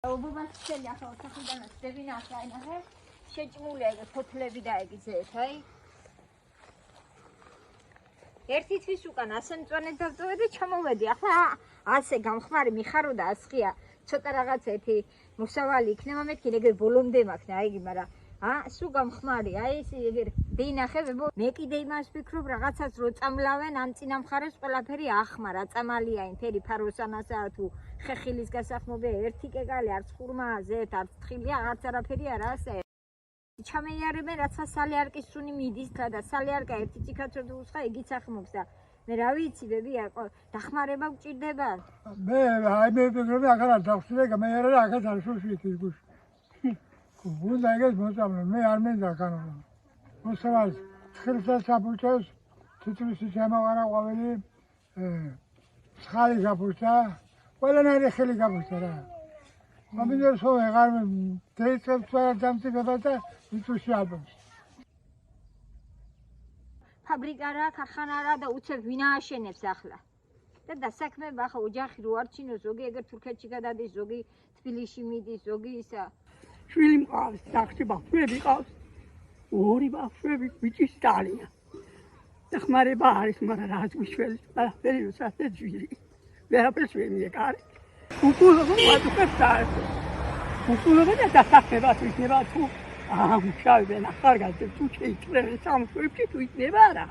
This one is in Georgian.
ობობას შელი ახლა ოთახიდანაც დევინახა ენახე შეჭმულია ეგ ფოთლები და ეგ ზეთ აი ერთი თვის უკან ასე მწვანედ დავწოვე და ჩამოვედი ახლა ასე გამხმარი მიხარო და ასხია ცოტა რაღაც ერთი მოსავალი იქნება მეთქი ეგ ბოლომდე მაქვს აიგი მაგრამ სულ გამხმარი აი ეს ეგ დეინახე მე კიდე იმას ვფიქრობ რაღაცას რო წამლავენ ამ წინა მხარეს ყველაფერი ახმარ აწამალია იმ ფერი ფაროსანასაა თუ ხეხილის გასახმობია ერთი კეკალი არც ხურმა ზეთ არც თხილი არც არაფერი არა ასე ჩამეიარებენ რაცა სალიარკის სუნი მიდის და სალიარკა ერთი ციკაცო უცხა იგიც ახმობს და მე რა ვიცი ბებია დახმარება გჭირდება მე აი მე ვფიქრობ ახლა დავხსნე გამეიარე რა აქაც არ შუშვითი გუშ უნდა ეგეც მოწამლო მე არ მინდა კანონა მოსავალ თხილსაც აბუჭოს თითქმის შემოყარა ყვავილი ცხალი გაფუშტა ყველანაირი ხილი გაფუშტა რა ამიტომ სულ ეღარ დეიწებს დამწიფება და იწუში ალბომს ფაბრიკა რა ქარხანა რა და უცებ ვინ ააშენებს ახლა და დასაქმება ახლა ოჯახი რო არჩინო ზოგი ეგერ თურქეთში გადადის ზოგი თბილისში მიდის ზოგი ისა შვილი მყავს სახში ბავშვები ყავს ორი ბავშვები ბიჭის დალია დახმარება არის მაგრამ რა გვიშველი ყველაფერი უცებ ძვირი ვერაფერს ვერ მიეკარი უკულობა ვატუქებდა უკულობა და დასაქმება თუ იქნება თუ ამშავებენ ახალგაზრდებს თუ შეიქმნეს სამშვიდობო თუ იქნება რა